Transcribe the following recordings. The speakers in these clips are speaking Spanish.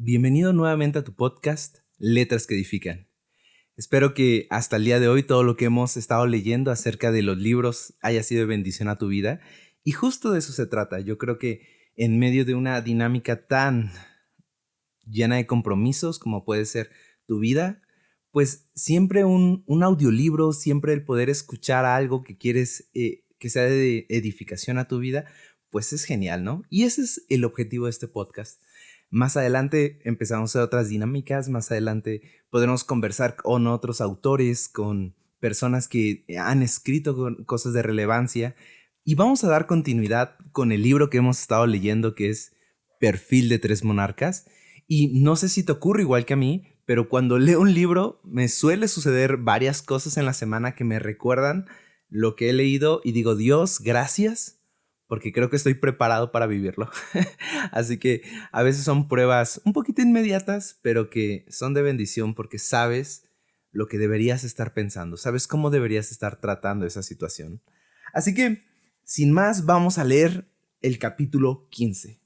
Bienvenido nuevamente a tu podcast, Letras que Edifican. Espero que hasta el día de hoy todo lo que hemos estado leyendo acerca de los libros haya sido de bendición a tu vida. Y justo de eso se trata. Yo creo que en medio de una dinámica tan llena de compromisos como puede ser tu vida, pues siempre un audiolibro, siempre el poder escuchar algo que quieres que sea de edificación a tu vida, pues es genial, ¿no? Y ese es el objetivo de este podcast. Más adelante empezamos a hacer otras dinámicas, más adelante podremos conversar con otros autores, con personas que han escrito cosas de relevancia y vamos a dar continuidad con el libro que hemos estado leyendo que es Perfil de tres monarcas. Y no sé si te ocurre igual que a mí, pero cuando leo un libro me suele suceder varias cosas en la semana que me recuerdan lo que he leído y digo, Dios, gracias, porque creo que estoy preparado para vivirlo. Así que a veces son pruebas un poquito inmediatas, pero que son de bendición porque sabes lo que deberías estar pensando, sabes cómo deberías estar tratando esa situación. Así que, sin más, vamos a leer el capítulo 15.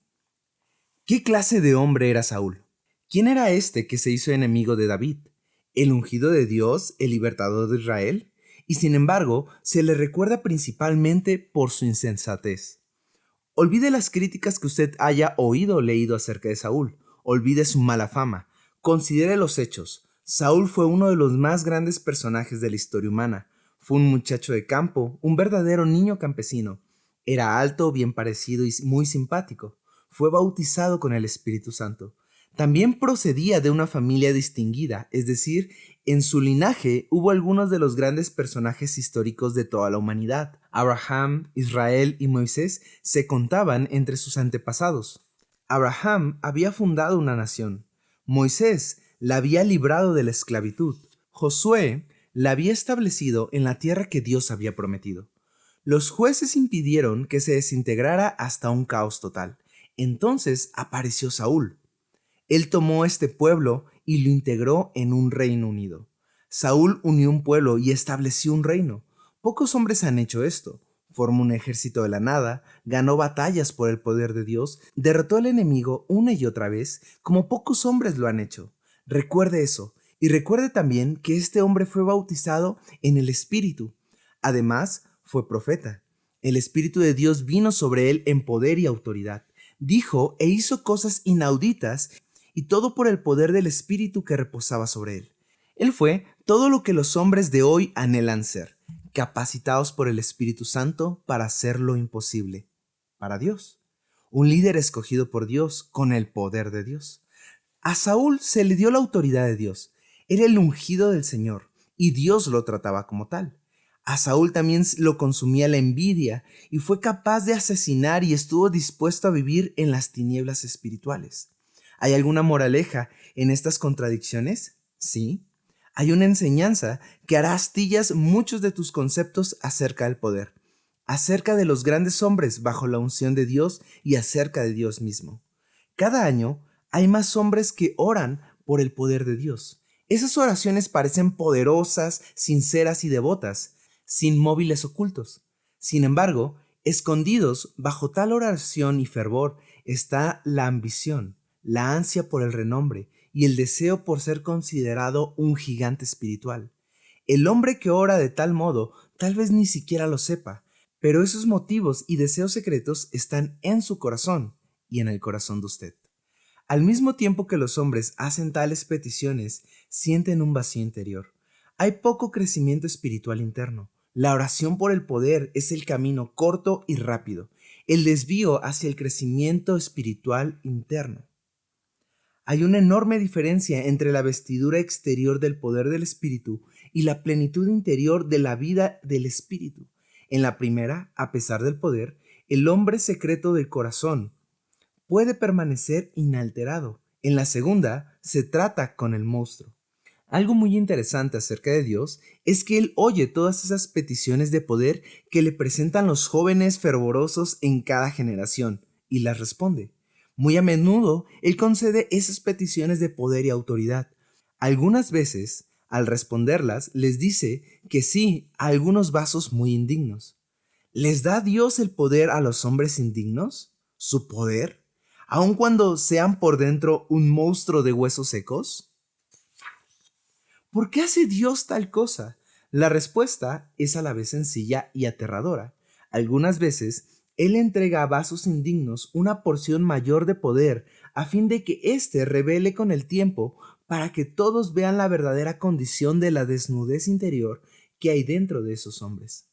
¿Qué clase de hombre era Saúl? ¿Quién era este que se hizo enemigo de David? ¿El ungido de Dios, el libertador de Israel? Y sin embargo, se le recuerda principalmente por su insensatez. Olvide las críticas que usted haya oído o leído acerca de Saúl. Olvide su mala fama. Considere los hechos. Saúl fue uno de los más grandes personajes de la historia humana. Fue un muchacho de campo, un verdadero niño campesino. Era alto, bien parecido y muy simpático. Fue bautizado con el Espíritu Santo. También procedía de una familia distinguida, es decir, en su linaje hubo algunos de los grandes personajes históricos de toda la humanidad. Abraham, Israel y Moisés se contaban entre sus antepasados. Abraham había fundado una nación. Moisés la había librado de la esclavitud. Josué la había establecido en la tierra que Dios había prometido. Los jueces impidieron que se desintegrara hasta un caos total. Entonces apareció Saúl. Él tomó este pueblo y lo integró en un reino unido. Saúl unió un pueblo y estableció un reino. Pocos hombres han hecho esto. Formó un ejército de la nada, ganó batallas por el poder de Dios, derrotó al enemigo una y otra vez, como pocos hombres lo han hecho. Recuerde eso, y recuerde también que este hombre fue bautizado en el Espíritu. Además, fue profeta. El Espíritu de Dios vino sobre él en poder y autoridad. Dijo e hizo cosas inauditas y todo por el poder del Espíritu que reposaba sobre él. Él fue todo lo que los hombres de hoy anhelan ser, capacitados por el Espíritu Santo para hacer lo imposible, para Dios. Un líder escogido por Dios con el poder de Dios. A Saúl se le dio la autoridad de Dios. Era el ungido del Señor y Dios lo trataba como tal. A Saúl también lo consumía la envidia y fue capaz de asesinar y estuvo dispuesto a vivir en las tinieblas espirituales. ¿Hay alguna moraleja en estas contradicciones? Sí. Hay una enseñanza que hará astillas muchos de tus conceptos acerca del poder, acerca de los grandes hombres bajo la unción de Dios y acerca de Dios mismo. Cada año hay más hombres que oran por el poder de Dios. Esas oraciones parecen poderosas, sinceras y devotas, sin móviles ocultos. Sin embargo, escondidos bajo tal oración y fervor está la ambición, la ansia por el renombre y el deseo por ser considerado un gigante espiritual. El hombre que ora de tal modo tal vez ni siquiera lo sepa, pero esos motivos y deseos secretos están en su corazón y en el corazón de usted. Al mismo tiempo que los hombres hacen tales peticiones, sienten un vacío interior. Hay poco crecimiento espiritual interno. La oración por el poder es el camino corto y rápido, el desvío hacia el crecimiento espiritual interno. Hay una enorme diferencia entre la vestidura exterior del poder del Espíritu y la plenitud interior de la vida del Espíritu. En la primera, a pesar del poder, el hombre secreto del corazón puede permanecer inalterado. En la segunda, se trata con el monstruo. Algo muy interesante acerca de Dios es que Él oye todas esas peticiones de poder que le presentan los jóvenes fervorosos en cada generación y las responde. Muy a menudo Él concede esas peticiones de poder y autoridad. Algunas veces, al responderlas, les dice que sí a algunos vasos muy indignos. ¿Les da Dios el poder a los hombres indignos? ¿Su poder? aun cuando sean por dentro un monstruo de huesos secos? ¿Por qué hace Dios tal cosa? La respuesta es a la vez sencilla y aterradora. Algunas veces, Él entrega a vasos indignos una porción mayor de poder a fin de que éste revele con el tiempo para que todos vean la verdadera condición de la desnudez interior que hay dentro de esos hombres.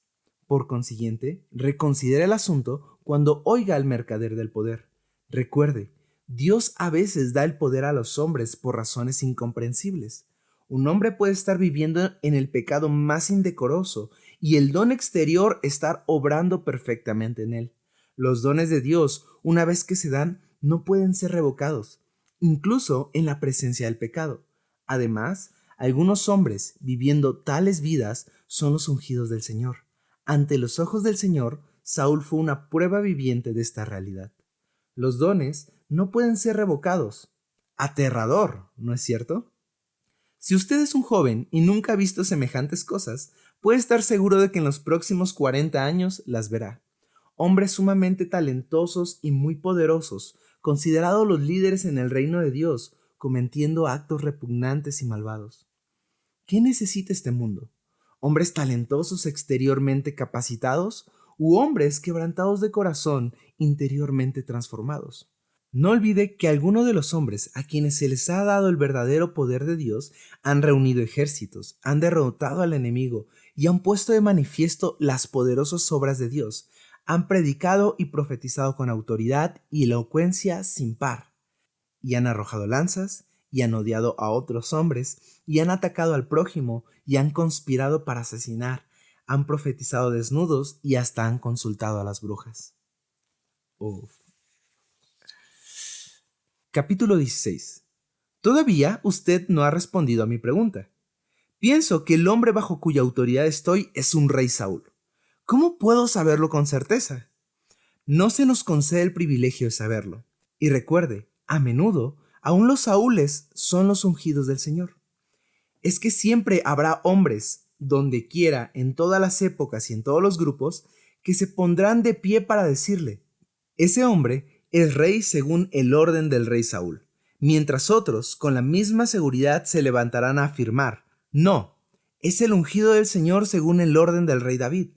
Por consiguiente, reconsidere el asunto cuando oiga al mercader del poder. Recuerde, Dios a veces da el poder a los hombres por razones incomprensibles. Un hombre puede estar viviendo en el pecado más indecoroso y el don exterior estar obrando perfectamente en él. Los dones de Dios, una vez que se dan, no pueden ser revocados, incluso en la presencia del pecado. Además, algunos hombres viviendo tales vidas son los ungidos del Señor. Ante los ojos del Señor, Saúl fue una prueba viviente de esta realidad. Los dones no pueden ser revocados. Aterrador, ¿no es cierto? Si usted es un joven y nunca ha visto semejantes cosas, puede estar seguro de que en los próximos 40 años las verá. Hombres sumamente talentosos y muy poderosos, considerados los líderes en el reino de Dios, cometiendo actos repugnantes y malvados. ¿Qué necesita este mundo? ¿Hombres talentosos exteriormente capacitados u hombres quebrantados de corazón interiormente transformados? No olvide que algunos de los hombres a quienes se les ha dado el verdadero poder de Dios han reunido ejércitos, han derrotado al enemigo y han puesto de manifiesto las poderosas obras de Dios. Han predicado y profetizado con autoridad y elocuencia sin par, y han arrojado lanzas, y han odiado a otros hombres, y han atacado al prójimo, y han conspirado para asesinar, han profetizado desnudos y hasta han consultado a las brujas. Uf. Capítulo 16. Todavía usted no ha respondido a mi pregunta. Pienso que el hombre bajo cuya autoridad estoy es un rey Saúl. ¿Cómo puedo saberlo con certeza? No se nos concede el privilegio de saberlo. Y recuerde, a menudo, aún los Saúles son los ungidos del Señor. Es que siempre habrá hombres, donde quiera, en todas las épocas y en todos los grupos, que se pondrán de pie para decirle: ese hombre es rey según el orden del rey Saúl, mientras otros, con la misma seguridad, se levantarán a afirmar: no, es el ungido del Señor según el orden del rey David.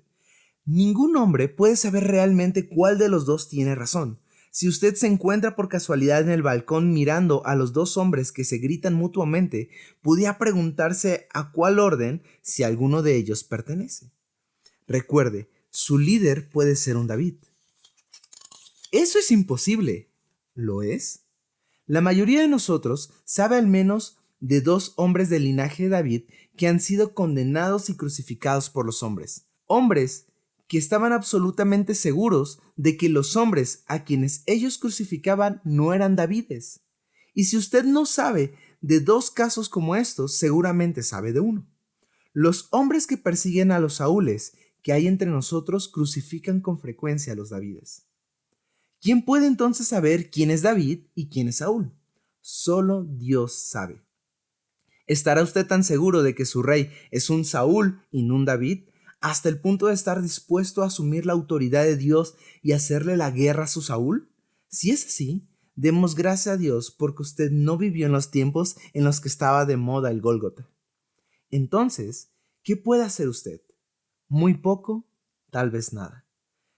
Ningún hombre puede saber realmente cuál de los dos tiene razón. Si usted se encuentra por casualidad en el balcón mirando a los dos hombres que se gritan mutuamente, podría preguntarse a cuál orden si alguno de ellos pertenece. Recuerde, su líder puede ser un David. Eso es imposible. ¿Lo es? La mayoría de nosotros sabe al menos de dos hombres del linaje de David que han sido condenados y crucificados por los hombres. Hombres que estaban absolutamente seguros de que los hombres a quienes ellos crucificaban no eran Davides. Y si usted no sabe de dos casos como estos, seguramente sabe de uno. Los hombres que persiguen a los Saúles que hay entre nosotros crucifican con frecuencia a los Davides. ¿Quién puede entonces saber quién es David y quién es Saúl? Solo Dios sabe. ¿Estará usted tan seguro de que su rey es un Saúl y no un David, hasta el punto de estar dispuesto a asumir la autoridad de Dios y hacerle la guerra a su Saúl? Si es así, demos gracias a Dios porque usted no vivió en los tiempos en los que estaba de moda el Gólgota. Entonces, ¿qué puede hacer usted? Muy poco, tal vez nada.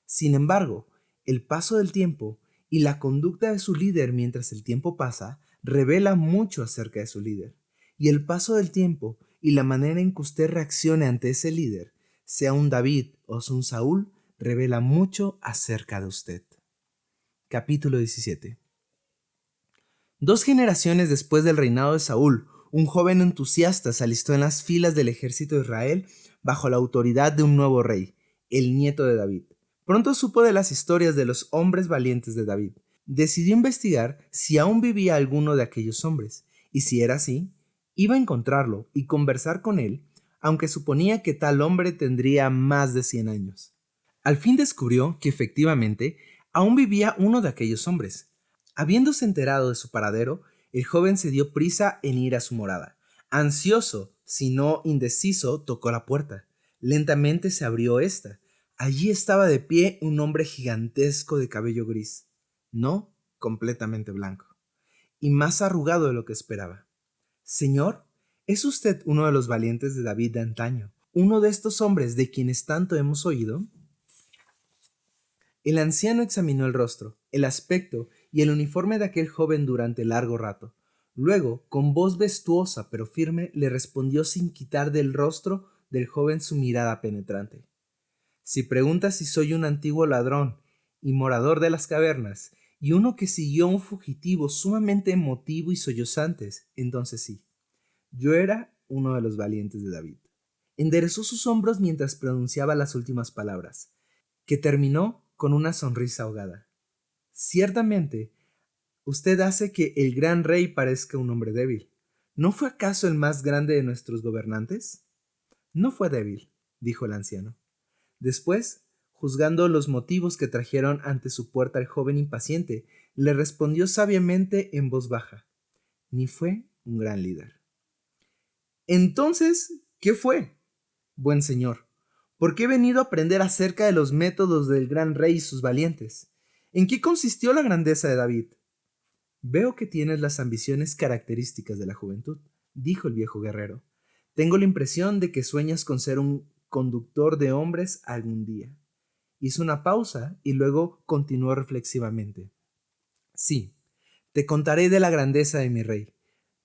Sin embargo, el paso del tiempo y la conducta de su líder mientras el tiempo pasa revela mucho acerca de su líder. Y el paso del tiempo y la manera en que usted reaccione ante ese líder, sea un David o un Saúl, revela mucho acerca de usted. Capítulo 17. 2 generaciones después del reinado de Saúl, un joven entusiasta se alistó en las filas del ejército de Israel bajo la autoridad de un nuevo rey, el nieto de David. Pronto supo de las historias de los hombres valientes de David. Decidió investigar si aún vivía alguno de aquellos hombres, y si era así, iba a encontrarlo y conversar con él, aunque suponía que tal hombre tendría más de 100 años. Al fin descubrió que efectivamente aún vivía uno de aquellos hombres. Habiéndose enterado de su paradero, el joven se dio prisa en ir a su morada. Ansioso, si no indeciso, tocó la puerta. Lentamente se abrió esta. Allí estaba de pie un hombre gigantesco de cabello gris. No, completamente blanco, y más arrugado de lo que esperaba. Señor, ¿es usted uno de los valientes de David de antaño, uno de estos hombres de quienes tanto hemos oído? El anciano examinó el rostro, el aspecto y el uniforme de aquel joven durante largo rato. Luego, con voz vestuosa pero firme, le respondió sin quitar del rostro del joven su mirada penetrante. Si preguntas si soy un antiguo ladrón y morador de las cavernas, y uno que siguió a un fugitivo sumamente emotivo y sollozantes, entonces sí, yo era uno de los valientes de David. Enderezó sus hombros mientras pronunciaba las últimas palabras, que terminó con una sonrisa ahogada. Ciertamente, usted hace que el gran rey parezca un hombre débil. ¿No fue acaso el más grande de nuestros gobernantes? No fue débil, dijo el anciano. Después, juzgando los motivos que trajeron ante su puerta al joven impaciente, le respondió sabiamente en voz baja: ni fue un gran líder. Entonces, ¿qué fue, buen señor? Porque he venido a aprender acerca de los métodos del gran rey y sus valientes. ¿En qué consistió la grandeza de David? Veo que tienes las ambiciones características de la juventud, dijo el viejo guerrero. Tengo la impresión de que sueñas con ser un conductor de hombres algún día. Hizo una pausa y luego continuó reflexivamente. Sí, te contaré de la grandeza de mi rey,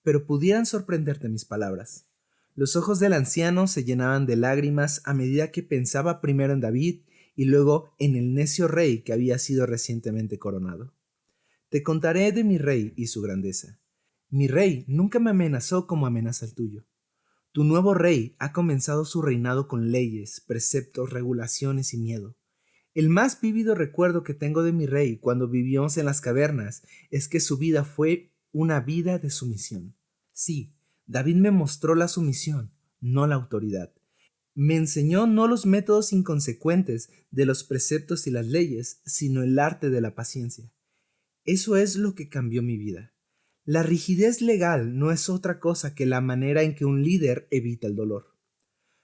pero pudieran sorprenderte mis palabras. Los ojos del anciano se llenaban de lágrimas a medida que pensaba primero en David y luego en el necio rey que había sido recientemente coronado. Te contaré de mi rey y su grandeza. Mi rey nunca me amenazó como amenaza el tuyo. Tu nuevo rey ha comenzado su reinado con leyes, preceptos, regulaciones y miedo. El más vívido recuerdo que tengo de mi rey cuando vivimos en las cavernas es que su vida fue una vida de sumisión. Sí, David me mostró la sumisión, no la autoridad. Me enseñó no los métodos inconsecuentes de los preceptos y las leyes, sino el arte de la paciencia. Eso es lo que cambió mi vida. La rigidez legal no es otra cosa que la manera en que un líder evita el dolor.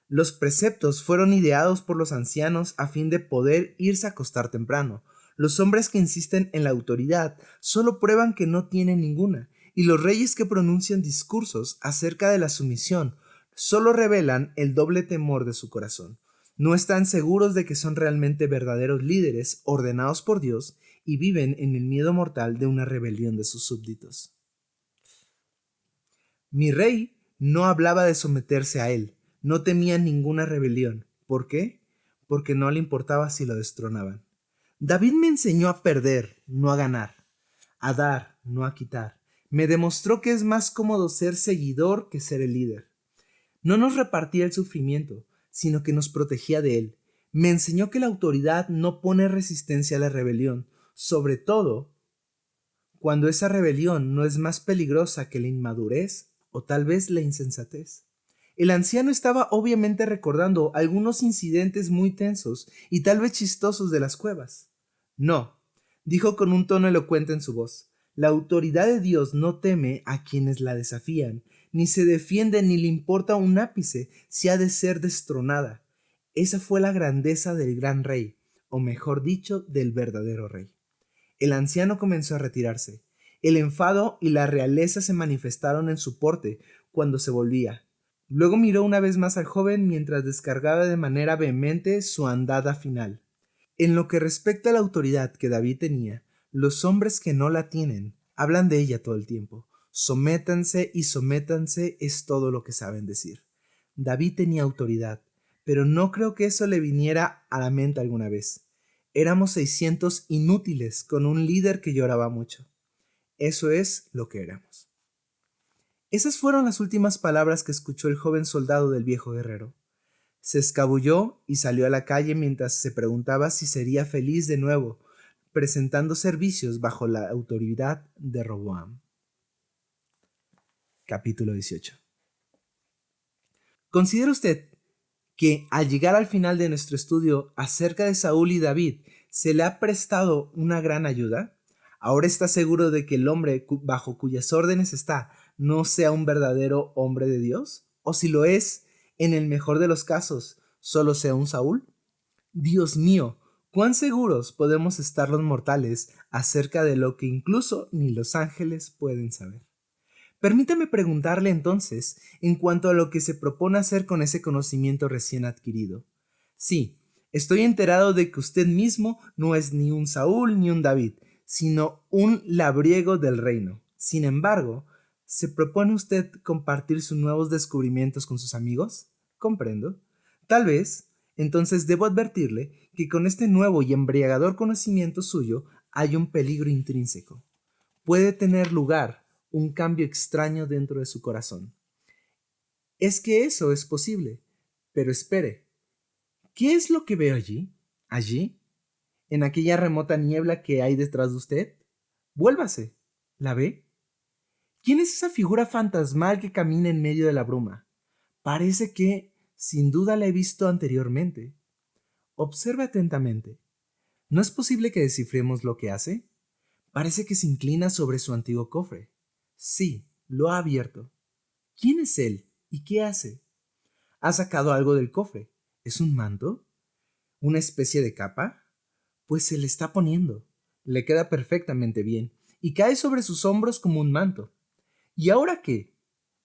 Los preceptos fueron ideados por los ancianos a fin de poder irse a acostar temprano. Los hombres que insisten en la autoridad solo prueban que no tienen ninguna, y los reyes que pronuncian discursos acerca de la sumisión solo revelan el doble temor de su corazón. No están seguros de que son realmente verdaderos líderes ordenados por Dios y viven en el miedo mortal de una rebelión de sus súbditos. Mi rey no hablaba de someterse a él, no temía ninguna rebelión. ¿Por qué? Porque no le importaba si lo destronaban. David me enseñó a perder, no a ganar, a dar, no a quitar. Me demostró que es más cómodo ser seguidor que ser el líder. No nos repartía el sufrimiento, sino que nos protegía de él. Me enseñó que la autoridad no pone resistencia a la rebelión, sobre todo cuando esa rebelión no es más peligrosa que la inmadurez o tal vez la insensatez. El anciano estaba obviamente recordando algunos incidentes muy tensos y tal vez chistosos de las cuevas. No, dijo con un tono elocuente en su voz. La autoridad de Dios no teme a quienes la desafían, ni se defiende ni le importa un ápice si ha de ser destronada. Esa fue la grandeza del gran rey, o mejor dicho, del verdadero rey. El anciano comenzó a retirarse. El enfado y la realeza se manifestaron en su porte cuando se volvía. Luego miró una vez más al joven mientras descargaba de manera vehemente su andada final. En lo que respecta a la autoridad que David tenía, los hombres que no la tienen hablan de ella todo el tiempo. Sométanse y sométanse es todo lo que saben decir. David tenía autoridad, pero no creo que eso le viniera a la mente alguna vez. Éramos 600 inútiles con un líder que lloraba mucho. Eso es lo que éramos. Esas fueron las últimas palabras que escuchó el joven soldado del viejo guerrero. Se escabulló y salió a la calle mientras se preguntaba si sería feliz de nuevo, presentando servicios bajo la autoridad de Roboam. Capítulo 18. ¿Considera usted que al llegar al final de nuestro estudio acerca de Saúl y David se le ha prestado una gran ayuda? ¿Ahora está seguro de que el hombre bajo cuyas órdenes está no sea un verdadero hombre de Dios? ¿O si lo es, en el mejor de los casos, solo sea un Saúl? Dios mío, ¿Cuán seguros podemos estar los mortales acerca de lo que incluso ni los ángeles pueden saber? Permítame preguntarle entonces en cuanto a lo que se propone hacer con ese conocimiento recién adquirido. Sí, estoy enterado de que usted mismo no es ni un Saúl ni un David, sino un labriego del reino. Sin embargo, ¿se propone usted compartir sus nuevos descubrimientos con sus amigos? Comprendo. Tal vez, entonces debo advertirle que con este nuevo y embriagador conocimiento suyo hay un peligro intrínseco. Puede tener lugar un cambio extraño dentro de su corazón. Es que eso es posible. Pero espere, ¿qué es lo que veo allí? ¿Allí? ¿En aquella remota niebla que hay detrás de usted? Vuélvase. ¿La ve? ¿Quién es esa figura fantasmal que camina en medio de la bruma? Parece que, sin duda, la he visto anteriormente. Observe atentamente. ¿No es posible que descifremos lo que hace? Parece que se inclina sobre su antiguo cofre. Sí, lo ha abierto. ¿Quién es él y qué hace? ¿Ha sacado algo del cofre? ¿Es un manto? ¿Una especie de capa? Pues se le está poniendo. Le queda perfectamente bien y cae sobre sus hombros como un manto. ¿Y ahora qué?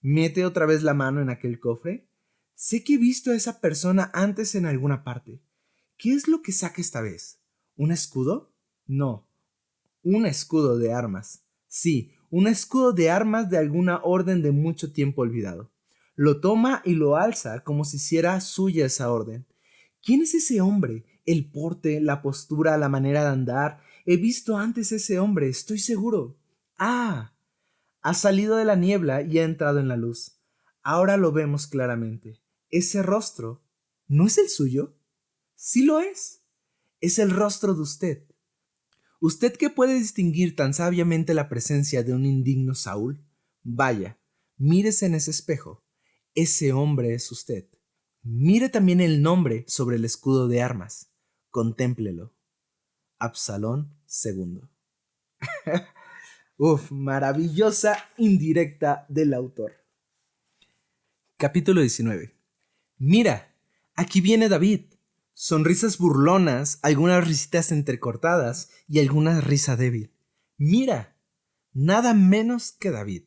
¿Mete otra vez la mano en aquel cofre? Sé que he visto a esa persona antes en alguna parte. ¿Qué es lo que saca esta vez? ¿Un escudo? No, un escudo de armas. Sí, un escudo de armas de alguna orden de mucho tiempo olvidado. Lo toma y lo alza como si hiciera suya esa orden. ¿Quién es ese hombre? El porte, la postura, la manera de andar. He visto antes ese hombre, estoy seguro. Ah, ha salido de la niebla y ha entrado en la luz. Ahora lo vemos claramente. Ese rostro, ¿no es el suyo? Sí lo es. Es el rostro de usted. ¿Usted que puede distinguir tan sabiamente la presencia de un indigno Saúl? Vaya, mírese en ese espejo. Ese hombre es usted. Mire también el nombre sobre el escudo de armas. Contémplelo. Absalón II. Uf, maravillosa indirecta del autor. Capítulo 19. Mira, aquí viene David. Sonrisas burlonas, algunas risitas entrecortadas y alguna risa débil. Mira, nada menos que David.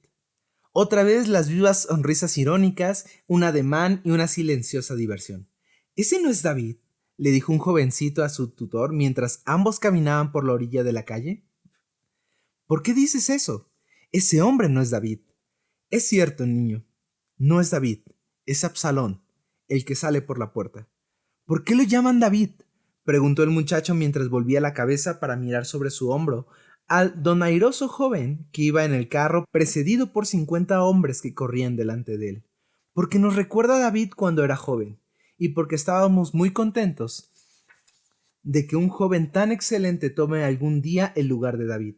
Otra vez las vivas sonrisas irónicas, un ademán y una silenciosa diversión. ¿Ese no es David?, le dijo un jovencito a su tutor mientras ambos caminaban por la orilla de la calle. ¿Por qué dices eso? Ese hombre no es David. Es cierto, niño. No es David, es Absalón, el que sale por la puerta. ¿Por qué lo llaman David?, preguntó el muchacho mientras volvía la cabeza para mirar sobre su hombro al donairoso joven que iba en el carro precedido por 50 hombres que corrían delante de él. Porque nos recuerda a David cuando era joven, y porque estábamos muy contentos de que un joven tan excelente tome algún día el lugar de David.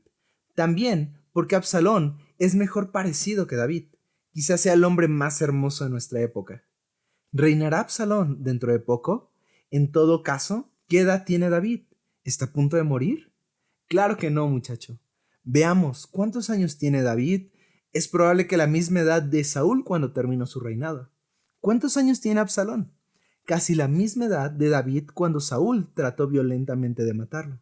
También porque Absalón es mejor parecido que David. Quizás sea el hombre más hermoso de nuestra época. ¿Reinará Absalón dentro de poco? En todo caso, ¿qué edad tiene David? ¿Está a punto de morir? Claro que no, muchacho. Veamos, ¿cuántos años tiene David? Es probable que la misma edad de Saúl cuando terminó su reinado. ¿Cuántos años tiene Absalón? Casi la misma edad de David cuando Saúl trató violentamente de matarlo.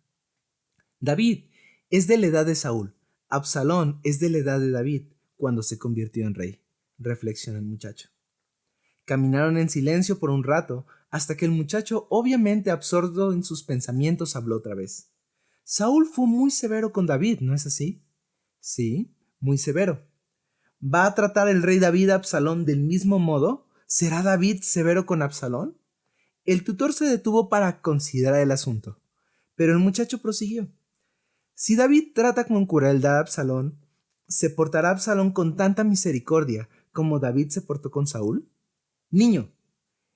David es de la edad de Saúl. Absalón es de la edad de David cuando se convirtió en rey. Reflexiona el muchacho. Caminaron en silencio por un rato, hasta que el muchacho, obviamente absorto en sus pensamientos, habló otra vez. Saúl fue muy severo con David, ¿no es así? Sí, muy severo. ¿Va a tratar el rey David a Absalón del mismo modo? ¿Será David severo con Absalón? El tutor se detuvo para considerar el asunto, pero el muchacho prosiguió. Si David trata con crueldad a Absalón, ¿se portará Absalón con tanta misericordia como David se portó con Saúl? Niño,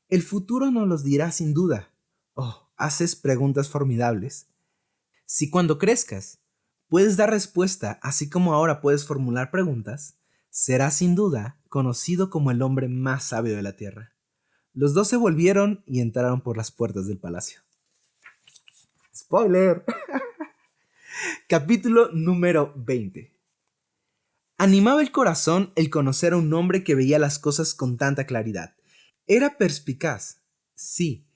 el futuro nos los dirá sin duda. Oh, haces preguntas formidables. Si cuando crezcas puedes dar respuesta así como ahora puedes formular preguntas, serás sin duda conocido como el hombre más sabio de la tierra. Los dos se volvieron y entraron por las puertas del palacio. Spoiler. Capítulo número 20. Animaba el corazón el conocer a un hombre que veía las cosas con tanta claridad. Era perspicaz. Sí,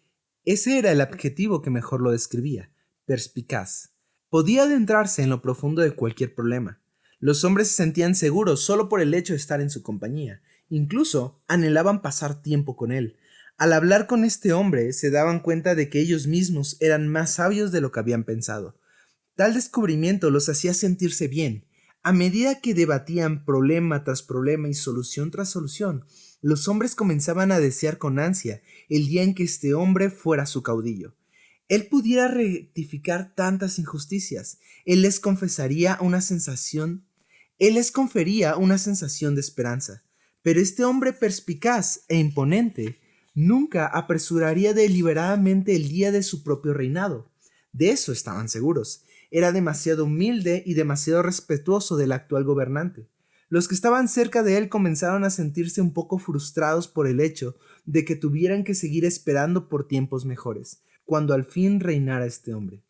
ese era el adjetivo que mejor lo describía. perspicaz. Podía adentrarse en lo profundo de cualquier problema. Los hombres se sentían seguros solo por el hecho de estar en su compañía. Incluso anhelaban pasar tiempo con él. Al hablar con este hombre, se daban cuenta de que ellos mismos eran más sabios de lo que habían pensado. Tal descubrimiento los hacía sentirse bien. A medida que debatían problema tras problema y solución tras solución, los hombres comenzaban a desear con ansia el día en que este hombre fuera su caudillo. Él pudiera rectificar tantas injusticias. Él les confería una sensación de esperanza. Pero este hombre perspicaz e imponente nunca apresuraría deliberadamente el día de su propio reinado. De eso estaban seguros. Era demasiado humilde y demasiado respetuoso del actual gobernante. Los que estaban cerca de él comenzaron a sentirse un poco frustrados por el hecho de que tuvieran que seguir esperando por tiempos mejores, cuando al fin reinara este hombre.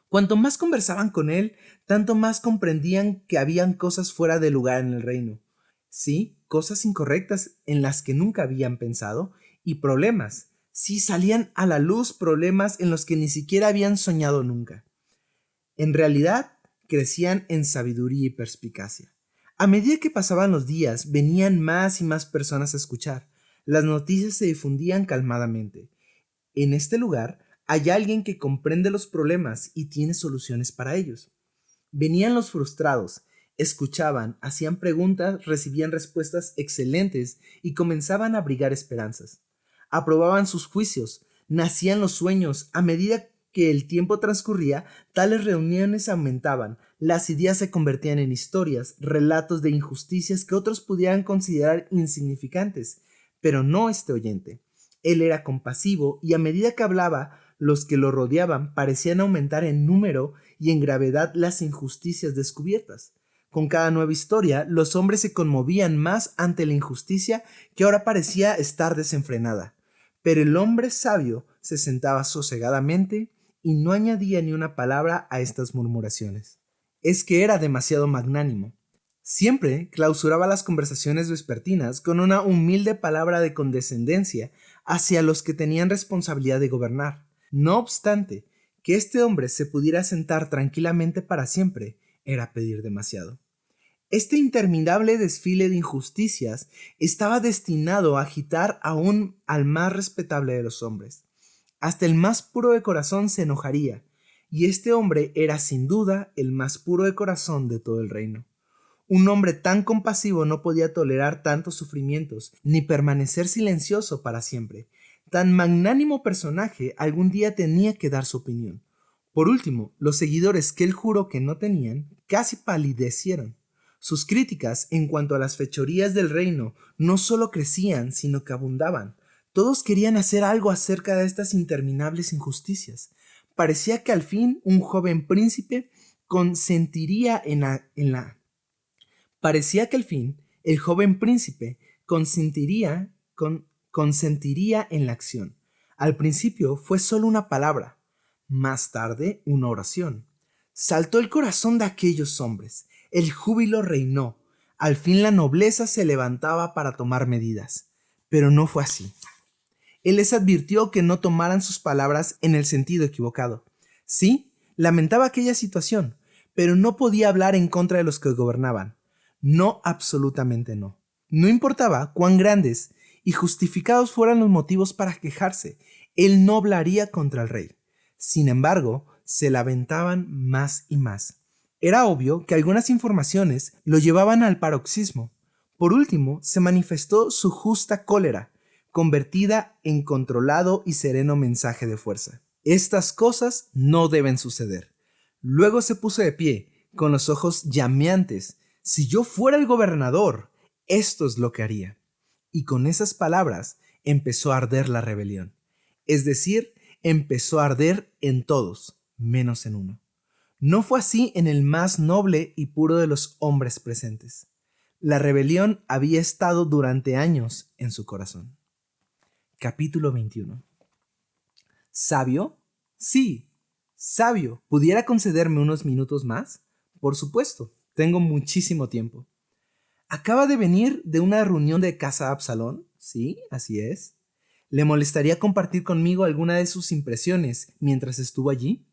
Cuanto más conversaban con él, tanto más comprendían que habían cosas fuera de lugar en el reino. Sí, cosas incorrectas en las que nunca habían pensado, y problemas. Sí, salían a la luz problemas en los que ni siquiera habían soñado nunca. En realidad, crecían en sabiduría y perspicacia. A medida que pasaban los días, venían más y más personas a escuchar. Las noticias se difundían calmadamente. En este lugar hay alguien que comprende los problemas y tiene soluciones para ellos. Venían los frustrados, escuchaban, hacían preguntas, recibían respuestas excelentes y comenzaban a abrigar esperanzas. Aprobaban sus juicios, nacían los sueños. A medida que el tiempo transcurría, tales reuniones aumentaban, las ideas se convertían en historias, relatos de injusticias que otros pudieran considerar insignificantes, pero no este oyente. Él era compasivo y a medida que hablaba, los que lo rodeaban parecían aumentar en número y en gravedad las injusticias descubiertas. Con cada nueva historia, los hombres se conmovían más ante la injusticia que ahora parecía estar desenfrenada. Pero el hombre sabio se sentaba sosegadamente y no añadía ni una palabra a estas murmuraciones. Es que era demasiado magnánimo. Siempre clausuraba las conversaciones vespertinas con una humilde palabra de condescendencia hacia los que tenían responsabilidad de gobernar. No obstante, que este hombre se pudiera sentar tranquilamente para siempre era pedir demasiado. Este interminable desfile de injusticias estaba destinado a agitar aún al más respetable de los hombres. Hasta el más puro de corazón se enojaría, y este hombre era sin duda el más puro de corazón de todo el reino. Un hombre tan compasivo no podía tolerar tantos sufrimientos, ni permanecer silencioso para siempre. Tan magnánimo personaje algún día tenía que dar su opinión. Por último, los seguidores que él juró que no tenían casi palidecieron. Sus críticas en cuanto a las fechorías del reino no solo crecían, sino que abundaban. Todos querían hacer algo acerca de estas interminables injusticias. Parecía que al fin un joven príncipe consentiría Parecía que al fin el joven príncipe consentiría en la acción. Al principio fue solo una palabra, más tarde una oración. Saltó el corazón de aquellos hombres. El júbilo reinó. Al fin la nobleza se levantaba para tomar medidas. Pero no fue así. Él les advirtió que no tomaran sus palabras en el sentido equivocado. Sí, lamentaba aquella situación, pero no podía hablar en contra de los que gobernaban. No, absolutamente no. No importaba cuán grandes y justificados fueran los motivos para quejarse, él no hablaría contra el rey. Sin embargo, se lamentaban más y más. Era obvio que algunas informaciones lo llevaban al paroxismo. Por último, se manifestó su justa cólera, convertida en controlado y sereno mensaje de fuerza. Estas cosas no deben suceder. Luego se puso de pie, con los ojos llameantes. Si yo fuera el gobernador, esto es lo que haría. Y con esas palabras empezó a arder la rebelión. Es decir, empezó a arder en todos, menos en uno. No fue así en el más noble y puro de los hombres presentes. La rebelión había estado durante años en su corazón. Capítulo 21. ¿Sabio? Sí, sabio. ¿Pudiera concederme unos minutos más? Por supuesto, tengo muchísimo tiempo. ¿Acaba de venir de una reunión de casa Absalón? Sí, así es. ¿Le molestaría compartir conmigo alguna de sus impresiones mientras estuvo allí?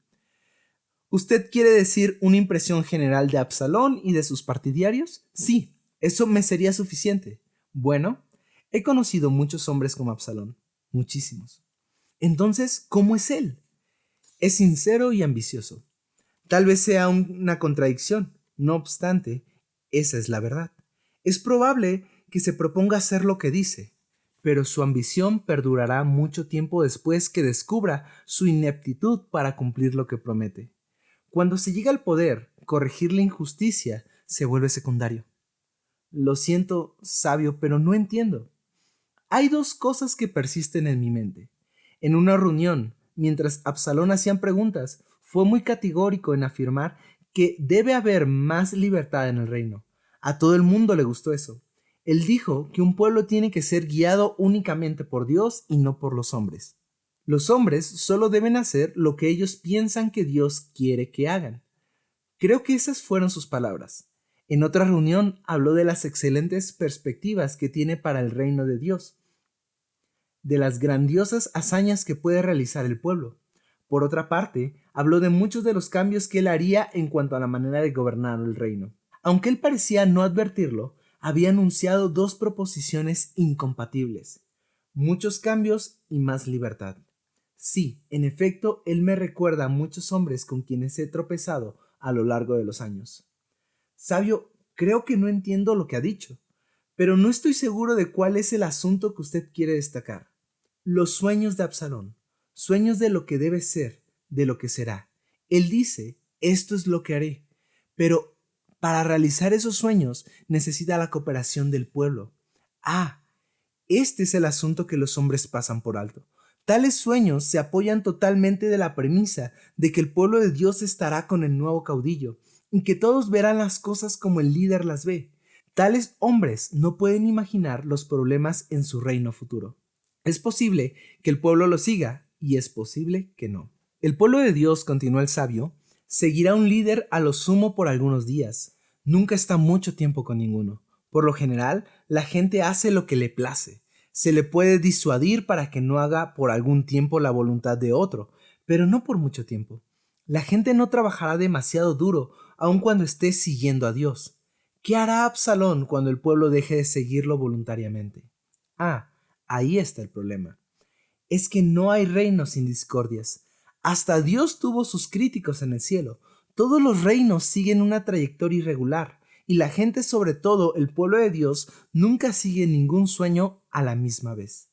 ¿Usted quiere decir una impresión general de Absalón y de sus partidarios? Sí, eso me sería suficiente. Bueno, he conocido muchos hombres como Absalón, muchísimos. Entonces, ¿cómo es él? Es sincero y ambicioso. Tal vez sea una contradicción, no obstante, esa es la verdad. Es probable que se proponga hacer lo que dice, pero su ambición perdurará mucho tiempo después que descubra su ineptitud para cumplir lo que promete. Cuando se llega al poder, corregir la injusticia se vuelve secundario. Lo siento, sabio, pero no entiendo. Hay dos cosas que persisten en mi mente. En una reunión, mientras Absalón hacían preguntas, fue muy categórico en afirmar que debe haber más libertad en el reino. A todo el mundo le gustó eso. Él dijo que un pueblo tiene que ser guiado únicamente por Dios y no por los hombres. Los hombres solo deben hacer lo que ellos piensan que Dios quiere que hagan. Creo que esas fueron sus palabras. En otra reunión habló de las excelentes perspectivas que tiene para el reino de Dios, de las grandiosas hazañas que puede realizar el pueblo. Por otra parte, habló de muchos de los cambios que él haría en cuanto a la manera de gobernar el reino. Aunque él parecía no advertirlo, había anunciado dos proposiciones incompatibles: muchos cambios y más libertad. Sí, en efecto, él me recuerda a muchos hombres con quienes he tropezado a lo largo de los años. Sabio, creo que no entiendo lo que ha dicho, pero no estoy seguro de cuál es el asunto que usted quiere destacar. Los sueños de Absalón, sueños de lo que debe ser, de lo que será. Él dice, esto es lo que haré, pero para realizar esos sueños necesita la cooperación del pueblo. Este es el asunto que los hombres pasan por alto. Tales sueños se apoyan totalmente de la premisa de que el pueblo de Dios estará con el nuevo caudillo y que todos verán las cosas como el líder las ve. Tales hombres no pueden imaginar los problemas en su reino futuro. Es posible que el pueblo lo siga y es posible que no. El pueblo de Dios, continuó el sabio, seguirá un líder a lo sumo por algunos días. Nunca está mucho tiempo con ninguno. Por lo general, la gente hace lo que le place. Se le puede disuadir para que no haga por algún tiempo la voluntad de otro, pero no por mucho tiempo. La gente no trabajará demasiado duro, aun cuando esté siguiendo a Dios. ¿Qué hará Absalón cuando el pueblo deje de seguirlo voluntariamente? Ahí está el problema. Es que no hay reino sin discordias. Hasta Dios tuvo sus críticos en el cielo. Todos los reinos siguen una trayectoria irregular, y la gente, sobre todo el pueblo de Dios, nunca sigue ningún sueño a la misma vez.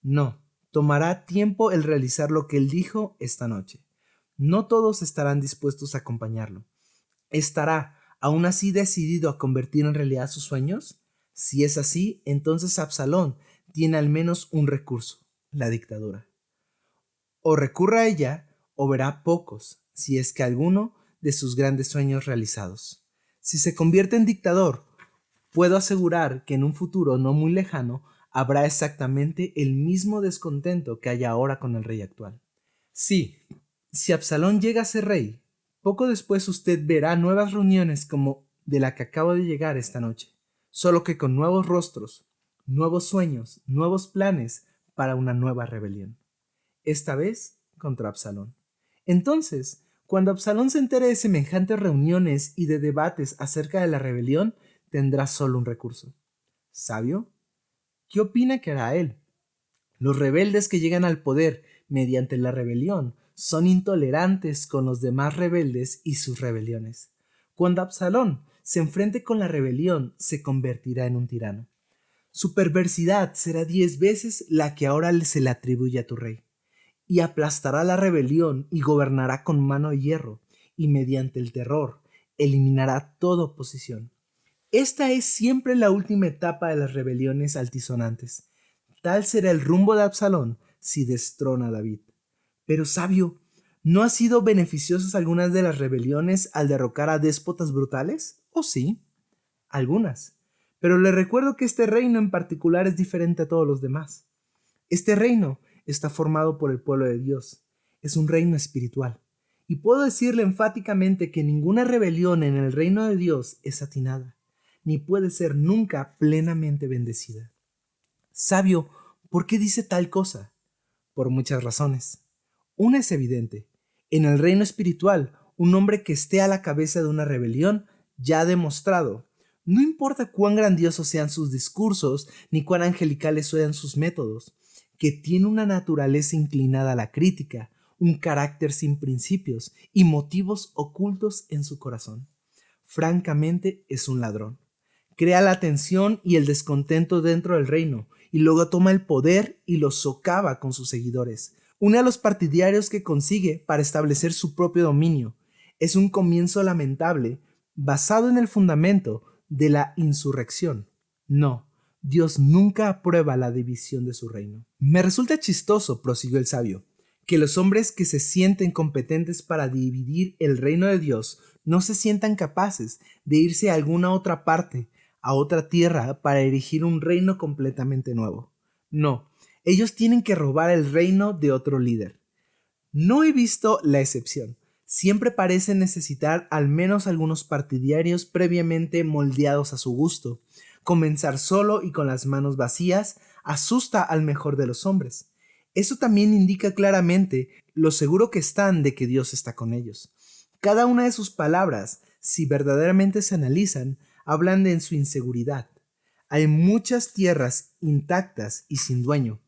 No, tomará tiempo el realizar lo que él dijo esta noche. No todos estarán dispuestos a acompañarlo. ¿Estará aún así decidido a convertir en realidad sus sueños? Si es así, entonces Absalón tiene al menos un recurso: la dictadura. O recurra a ella, o verá pocos, si es que alguno, de sus grandes sueños realizados. Si se convierte en dictador, puedo asegurar que en un futuro no muy lejano habrá exactamente el mismo descontento que hay ahora con el rey actual. Sí, si Absalón llega a ser rey, poco después usted verá nuevas reuniones como de la que acabo de llegar esta noche, solo que con nuevos rostros, nuevos sueños, nuevos planes para una nueva rebelión. Esta vez contra Absalón. Entonces, cuando Absalón se entere de semejantes reuniones y de debates acerca de la rebelión, tendrá solo un recurso. ¿Sabio? ¿Qué opina que hará él? Los rebeldes que llegan al poder mediante la rebelión son intolerantes con los demás rebeldes y sus rebeliones. Cuando Absalón se enfrente con la rebelión, se convertirá en un tirano. Su perversidad será 10 veces la que ahora se le atribuye a tu rey, y aplastará la rebelión y gobernará con mano de hierro, y mediante el terror eliminará toda oposición. Esta es siempre la última etapa de las rebeliones altisonantes. Tal será el rumbo de Absalón si destrona a David. Pero sabio, ¿no han sido beneficiosas algunas de las rebeliones al derrocar a déspotas brutales? ¿O sí? Algunas. Pero le recuerdo que este reino en particular es diferente a todos los demás. Este reino está formado por el pueblo de Dios. Es un reino espiritual. Y puedo decirle enfáticamente que ninguna rebelión en el reino de Dios es atinada, ni puede ser nunca plenamente bendecida. Sabio, ¿por qué dice tal cosa? Por muchas razones. Una es evidente. En el reino espiritual, un hombre que esté a la cabeza de una rebelión ya ha demostrado, no importa cuán grandiosos sean sus discursos ni cuán angelicales sean sus métodos, que tiene una naturaleza inclinada a la crítica, un carácter sin principios y motivos ocultos en su corazón. Francamente, es un ladrón. Crea la tensión y el descontento dentro del reino, y luego toma el poder y lo socava con sus seguidores. Une a los partidarios que consigue para establecer su propio dominio. Es un comienzo lamentable, basado en el fundamento de la insurrección. No, Dios nunca aprueba la división de su reino. Me resulta chistoso, prosiguió el sabio, que los hombres que se sienten competentes para dividir el reino de Dios no se sientan capaces de irse a alguna otra parte, a otra tierra, para erigir un reino completamente nuevo. No, ellos tienen que robar el reino de otro líder. No he visto la excepción. Siempre parecen necesitar al menos algunos partidarios previamente moldeados a su gusto. Comenzar solo y con las manos vacías asusta al mejor de los hombres. Eso también indica claramente lo seguro que están de que Dios está con ellos. Cada una de sus palabras, si verdaderamente se analizan, hablan de su inseguridad. Hay muchas tierras intactas y sin dueño.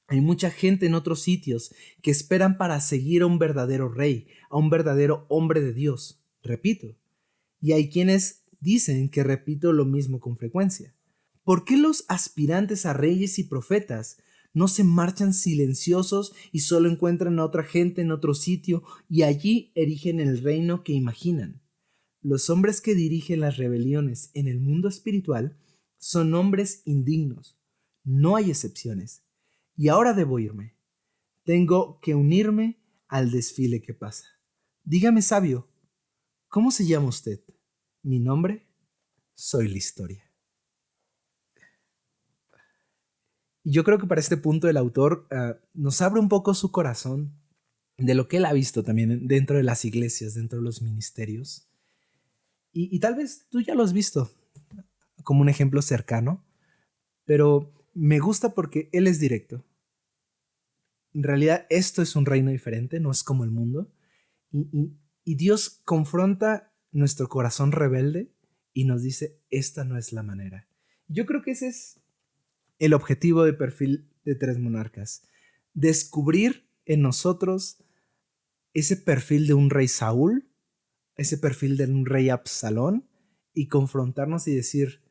Hay mucha gente en otros sitios que esperan para seguir a un verdadero rey, a un verdadero hombre de Dios. Repito. Y hay quienes dicen que repito lo mismo con frecuencia. ¿Por qué los aspirantes a reyes y profetas no se marchan silenciosos y solo encuentran a otra gente en otro sitio y allí erigen el reino que imaginan? Los hombres que dirigen las rebeliones en el mundo espiritual son hombres indignos. No hay excepciones. Y ahora debo irme. Tengo que unirme al desfile que pasa. Dígame, sabio, ¿cómo se llama usted? Mi nombre, soy la historia. Y yo creo que para este punto el autor nos abre un poco su corazón de lo que él ha visto también dentro de las iglesias, dentro de los ministerios. Y tal vez tú ya lo has visto como un ejemplo cercano, pero me gusta porque él es directo. En realidad esto es un reino diferente, no es como el mundo. Y Dios confronta nuestro corazón rebelde y nos dice, esta no es la manera. Yo creo que ese es el objetivo de Perfil de Tres Monarcas. Descubrir en nosotros ese perfil de un rey Saúl, ese perfil de un rey Absalón, y confrontarnos y decir,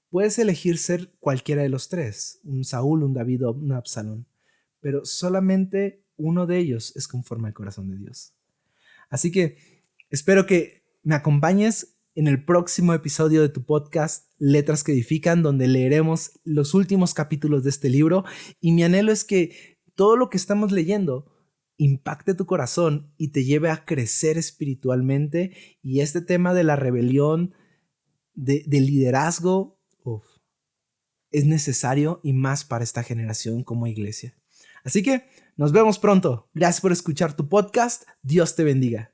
puedes elegir ser cualquiera de los tres, un Saúl, un David o un Absalón, pero solamente uno de ellos es conforme al corazón de Dios. Así que espero que me acompañes en el próximo episodio de tu podcast Letras que Edifican, donde leeremos los últimos capítulos de este libro, y mi anhelo es que todo lo que estamos leyendo impacte tu corazón y te lleve a crecer espiritualmente, y este tema de la rebelión, de liderazgo, es necesario, y más para esta generación como iglesia. Así que nos vemos pronto. Gracias por escuchar tu podcast. Dios te bendiga.